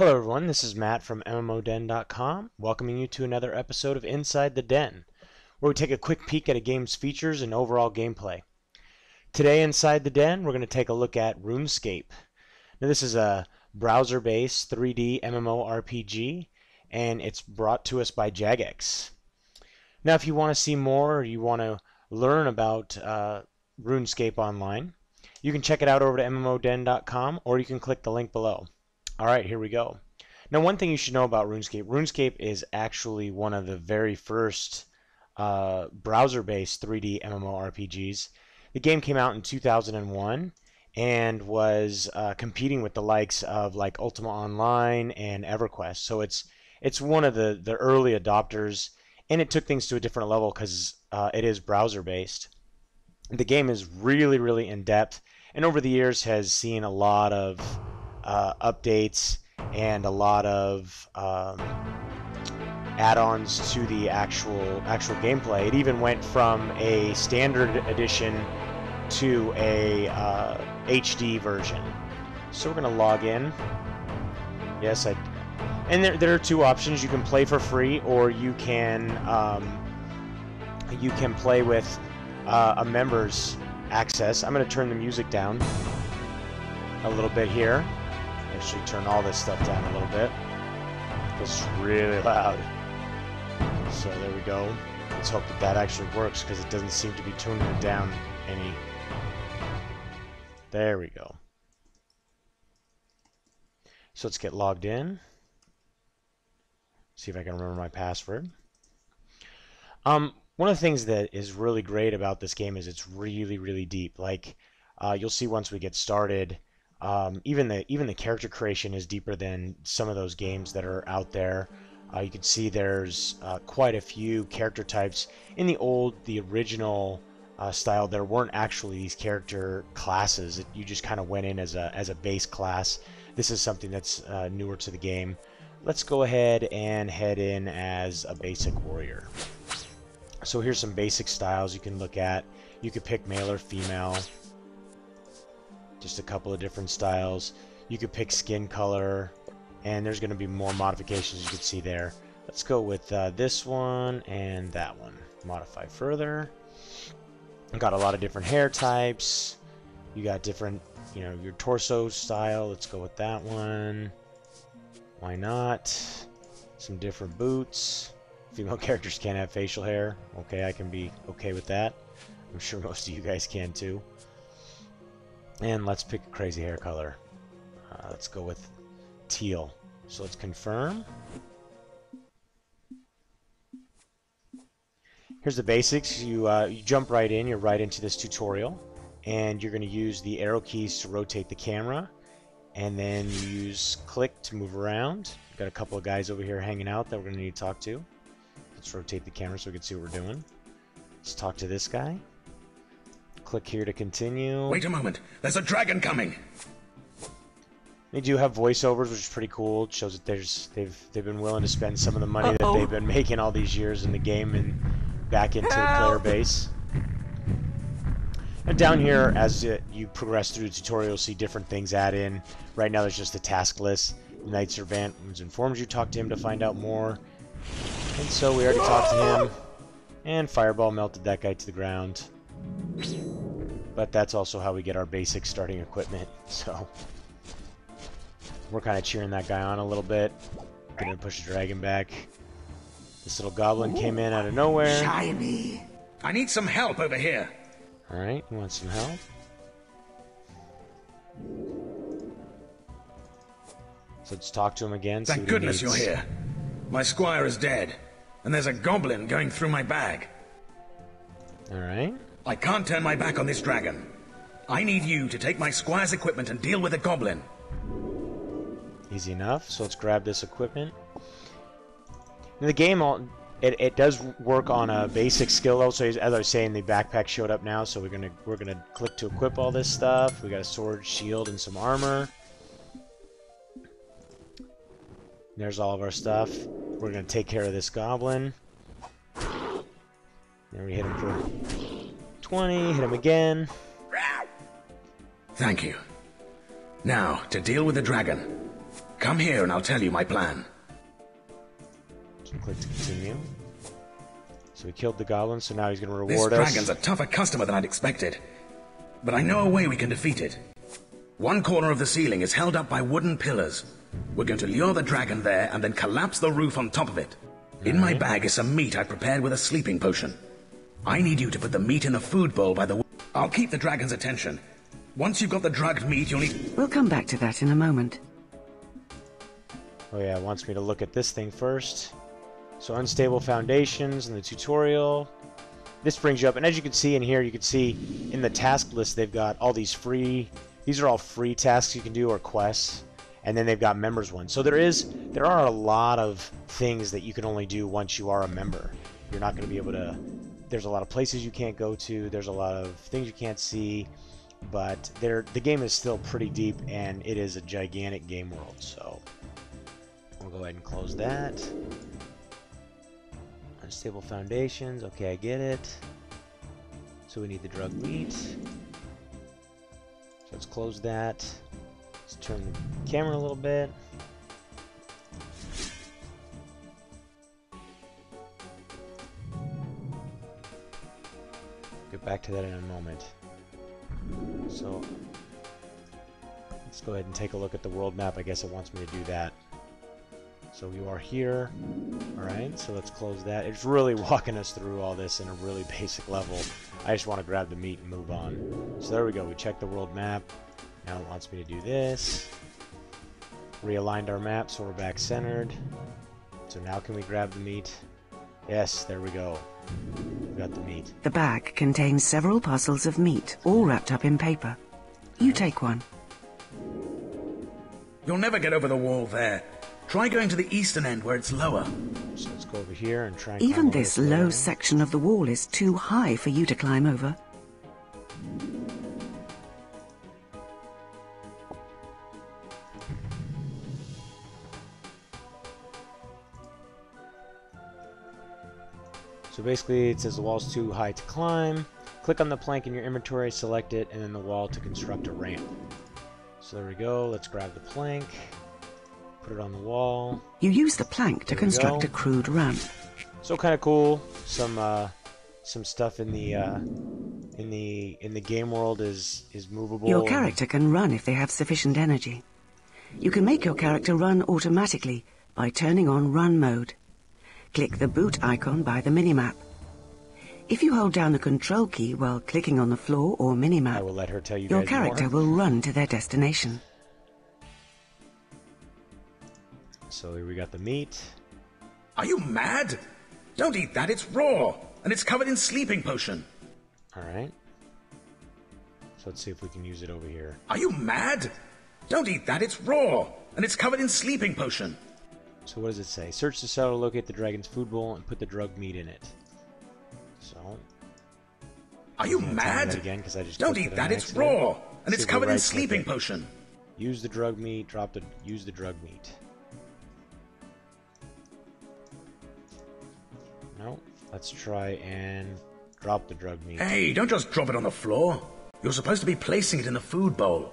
Hello everyone, this is Matt from MMODen.com, welcoming you to another episode of Inside the Den, where we take a quick peek at a game's features and overall gameplay. Today Inside the Den, we're going to take a look at Runescape. Now this is a browser-based 3D MMORPG, and it's brought to us by Jagex. Now if you want to see more, or you want to learn about RuneScape online, you can check it out over to MMODen.com, or you can click the link below. Alright, here we go. Now one thing you should know about RuneScape, RuneScape is actually one of the very first browser-based 3D MMORPGs. The game came out in 2001 and was competing with the likes of like Ultima Online and EverQuest. So it's one of the early adopters, and it took things to a different level because it is browser-based. The game is really in-depth, and over the years has seen a lot of updates and a lot of add-ons to the actual gameplay. It even went from a standard edition to a HD version. So we're gonna log in. Yes, and there are two options. You can play for free, or you can play with a member's access. I'm gonna turn the music down a little bit here. Actually turn all this stuff down a little bit. It's really loud. So there we go. Let's hope that actually works, because it doesn't seem to be tuning it down any. There we go. So let's get logged in. See if I can remember my password. One of the things that is really great about this game is it's really deep. Like you'll see once we get started. Even the character creation is deeper than some of those games that are out there. You can see there's quite a few character types. In the original style, there weren't actually these character classes. You just kind of went in as a base class. This is something that's newer to the game. Let's go ahead and head in as a basic warrior. So here's some basic styles you can look at. You could pick male or female. Just a couple of different styles. You could pick skin color, and there's going to be more modifications you can see there. Let's go with this one and that one. Modify further. Got a lot of different hair types. You got different, your torso style. Let's go with that one. Why not? Some different boots. Female characters can't have facial hair. Okay, I can be okay with that. I'm sure most of you guys can too. And let's pick a crazy hair color. Let's go with teal. So let's confirm. Here's the basics. You jump right in. You're right into this tutorial. And you're going to use the arrow keys to rotate the camera. And then you use click to move around. We've got a couple of guys over here hanging out that we're going to need to talk to. Let's rotate the camera so we can see what we're doing. Let's talk to this guy. Click here to continue. Wait a moment. There's a dragon coming. They do have voiceovers, which is pretty cool. It shows that they've been willing to spend some of the money that they've been making all these years in the game and back into the player base. And down here, as you progress through the tutorial, you'll see different things add in. Right now, there's just a task list. The Knight Servant informs you. Talk to him to find out more. And so we already talked to him. And Fireball melted that guy to the ground. But that's also how we get our basic starting equipment. So we're kind of cheering that guy on a little bit. Gonna push the dragon back. This little goblin came in out of nowhere. Shiny. I need some help over here. Alright, you want some help? So let's talk to him again. Thank goodness you're here. My squire is dead, and there's a goblin going through my bag. Alright. I can't turn my back on this dragon. I need you to take my squire's equipment and deal with the goblin. Easy enough. So let's grab this equipment. In the game, it does work on a basic skill level. So as I was saying, the backpack showed up now. So we're gonna click to equip all this stuff. We got a sword, shield, and some armor. There's all of our stuff. We're gonna take care of this goblin. Then we hit him for 20, hit him again. Thank you. Now, to deal with the dragon. Come here and I'll tell you my plan. So click to continue. So we killed the goblin, so now he's going to reward This us. dragon's a tougher customer than I'd expected. But I know a way we can defeat it. One corner of the ceiling is held up by wooden pillars. We're going to lure the dragon there and then collapse the roof on top of it. In my bag is some meat I prepared with a sleeping potion. I need you to put the meat in the food bowl by the... I'll keep the dragon's attention. Once you've got the drugged meat, you'll need... We'll come back to that in a moment. Oh yeah, it wants me to look at this thing first. So unstable foundations in the tutorial. This brings you up, and as you can see in here, you can see in the task list they've got all these free... These are all free tasks you can do, or quests. And then they've got members ones. So there are a lot of things that you can only do once you are a member. You're not going to be able to... There's a lot of places you can't go to. There's a lot of things you can't see. But the game is still pretty deep, and it is a gigantic game world. So we'll go ahead and close that. Unstable foundations. Okay, I get it. So we need the drug meat. So let's close that. Let's turn the camera a little bit. Get back to that in a moment. So let's go ahead and take a look at the world map. I guess it wants me to do that. So you are here. Alright, so let's close that. It's really walking us through all this in a really basic level. I just want to grab the meat and move on. So there we go. We checked the world map. Now it wants me to do this. Realigned our map so we're back centered. So now can we grab the meat? Yes, there we go. We've got the meat. The bag contains several parcels of meat, all wrapped up in paper. You take one. You'll never get over the wall there. Try going to the eastern end where it's lower. So let's go over here and try and Even climb over this this low building. section of the wall is too high for you to climb over. So basically it says the wall's too high to climb. Click on the plank in your inventory, select it, and then the wall to construct a ramp. So there we go. Let's grab the plank. Put it on the wall. You use the plank to There we construct go. a crude ramp. So kind of cool. Some stuff in the game world is movable. Your character can run if they have sufficient energy. You can make your character run automatically by turning on run mode. Click the boot icon by the minimap. If you hold down the control key while clicking on the floor or I minimap, will let her tell you your guys character more. will run to their destination. So here we got the meat. Are you mad? Don't eat that, it's raw. And it's covered in sleeping potion. Alright. So let's see if we can use it over here. Are you mad? Don't eat that, it's raw. And it's covered in sleeping potion. So what does it say? Search the cellar, locate the dragon's food bowl, and put the drug meat in it. So... Are you I'm gonna tell you that mad? again, 'cause I just Don't clicked eat it that, on it's accident. raw. And See it's if we covered in right-click sleeping it. potion. Use the drug meat, use the drug meat. No, let's try and drop the drug meat. Hey, don't just drop it on the floor. You're supposed to be placing it in the food bowl.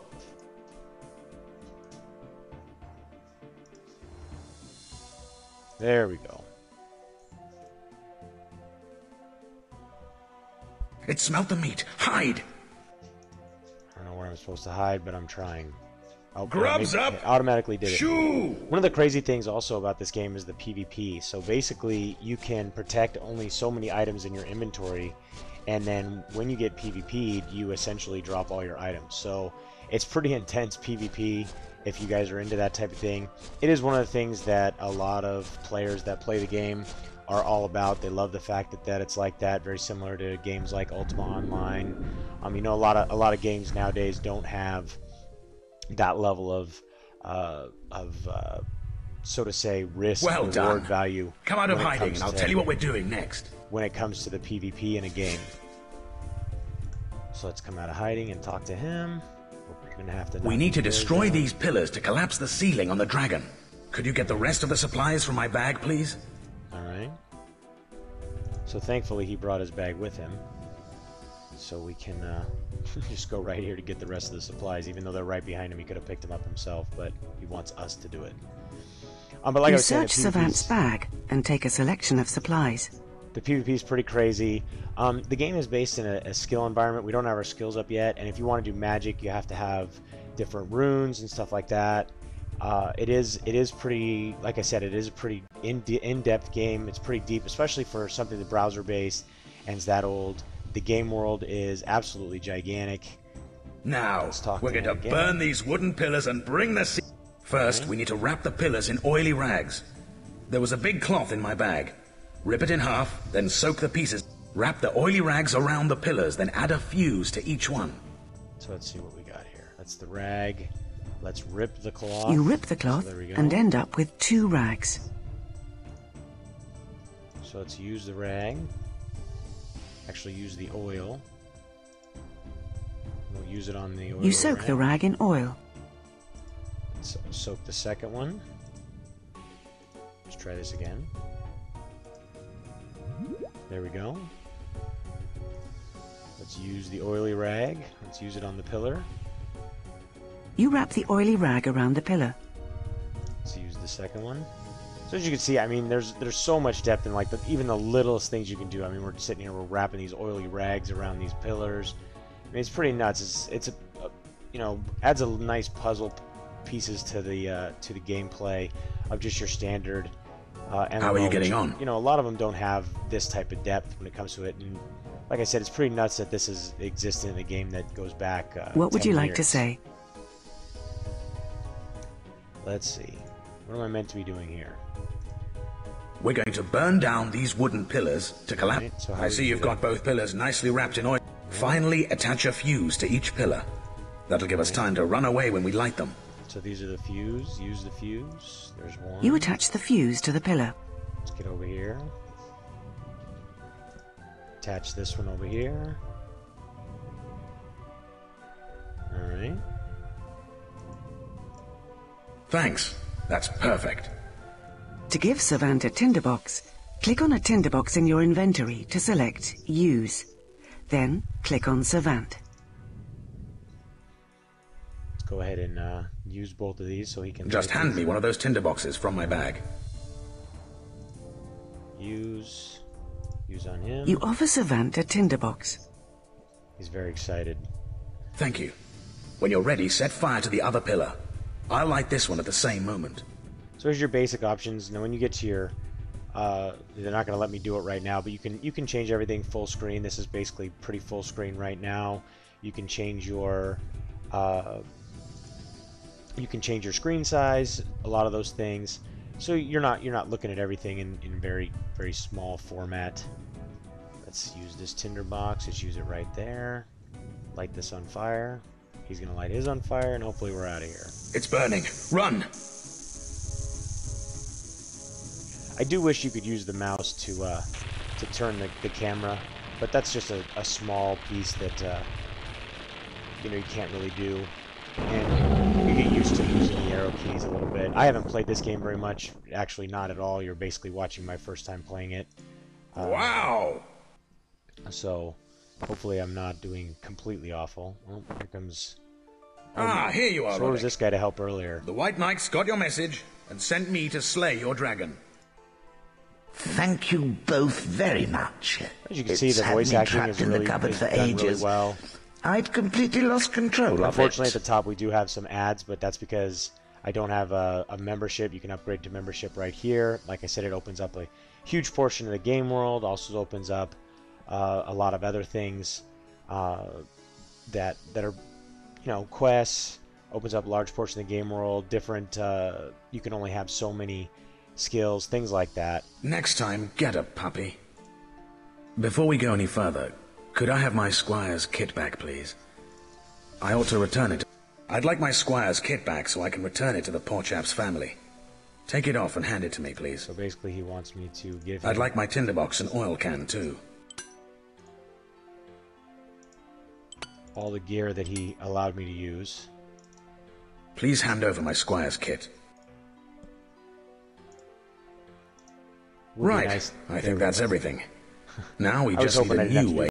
There we go. It smelt the meat. Hide. I don't know where I'm supposed to hide, but I'm trying. Oh, Grubs maybe up! it automatically did it. Shoo! One of the crazy things also about this game is the PvP. So basically, you can protect only so many items in your inventory, and then when you get PvP'd, you essentially drop all your items. So it's pretty intense PvP if you guys are into that type of thing. It is one of the things that a lot of players that play the game are all about. They love the fact that it's like that, very similar to games like Ultima Online. You know, a lot of games nowadays don't have that level of so to say, risk Well reward done. value. Come out of when it hiding comes and I'll to- tell you what we're doing next. when it comes to the PvP in a game. So let's come out of hiding and talk to him. We're gonna have to. We knock need to the doors destroy down. these pillars to collapse the ceiling on the dragon. Could you get the rest of the supplies from my bag, please? All right. So thankfully he brought his bag with him. So we can just go right here to get the rest of the supplies. Even though they're right behind him, he could have picked them up himself, but he wants us to do it. But like I You was saying, search Savant's bag and take a selection of supplies. the PvP is pretty crazy. The game is based in a skill environment. We don't have our skills up yet, and if you want to do magic, you have to have different runes and stuff like that. It is pretty, like I said, it is a pretty in-depth game. It's pretty deep, especially for something that's browser-based and is that old. The game world is absolutely gigantic. Now, we're going to burn these wooden pillars and bring the sea. First, we need to wrap the pillars in oily rags. There was a big cloth in my bag. Rip it in half, then soak the pieces. Wrap the oily rags around the pillars, then add a fuse to each one. So let's see what we got here. That's the rag. Let's rip the cloth. You rip the cloth so and end up with 2 rags. So let's use the rag. Actually use the oil. We'll use it on the oil. You soak the rag in oil. So soak the second one. Let's try this again. There we go. Let's use the oily rag. Let's use it on the pillar. You wrap the oily rag around the pillar. Let's use the second one. So as you can see, I mean, there's so much depth in like even the littlest things you can do. I mean, we're sitting here, we're wrapping these oily rags around these pillars. I mean, it's pretty nuts. It's a you know, adds a nice puzzle pieces to the gameplay of just your standard MMO. How are you getting on? You know, a lot of them don't have this type of depth when it comes to it, and like I said, it's pretty nuts that this is existed in a game that goes back. What would you like to years. say? Let's see. What am I meant to be doing here? We're going to burn down these wooden pillars to collapse. Right, so I see you've got both pillars nicely wrapped in oil. Finally, attach a fuse to each pillar. That'll give us time to run away when we light them. So these are the fuse. Use the fuse. There's one. You attach the fuse to the pillar. Let's get over here. Attach this one over here. Alright. Thanks. That's perfect. To give Savant a tinderbox, click on a tinderbox in your inventory to select Use. Then click on Savant. Let's go ahead and use both of these so he can... Just hand me one of those tinderboxes from my bag. Use on him. You offer Savant a tinderbox. He's very excited. Thank you. When you're ready, set fire to the other pillar. I'll light this one at the same moment. So here's your basic options. Now when you get to your... they're not going to let me do it right now, but you can change everything full screen. This is basically pretty full screen right now. You can change your... you can change your screen size, a lot of those things. So you're not looking at everything in very small format. Let's use this tinderbox. Let's use it right there. Light this on fire. He's gonna light his on fire, and hopefully we're out of here. It's burning. Run! I do wish you could use the mouse to turn the camera, but that's just a small piece that you know, you can't really do. And you get used to using the arrow keys a little bit. I haven't played this game very much. Actually, not at all. You're basically watching my first time playing it. Wow! So, hopefully I'm not doing completely awful. Oh, here comes... Here you are, So where was Roderick. this guy to help earlier? The White Knights got your message and sent me to slay your dragon. Thank you both very much. As you can see, the had voice me acting trapped is in really, the cupboard is for done really ages. well. I'd completely lost control of it. Unfortunately, at the top we do have some ads, but that's because I don't have a membership. You can upgrade to membership right here. Like I said, it opens up a huge portion of the game world. Also opens up a lot of other things that are, you know, quests. Opens up a large portion of the game world. Different. You can only have so many skills, things like that. Next time, get a puppy. Before we go any further, could I have my squire's kit back, please? I ought to return it. I'd like my squire's kit back so I can return it to the poor chap's family. Take it off and hand it to me, please. So basically, he wants me to give him... I'd like my tinderbox and oil can, too. all the gear that he allowed me to use. Please hand over my squire's kit. Would be Right. nice. I There think we that's go. everything. Now we I was just need hoping a I didn't have new to do way.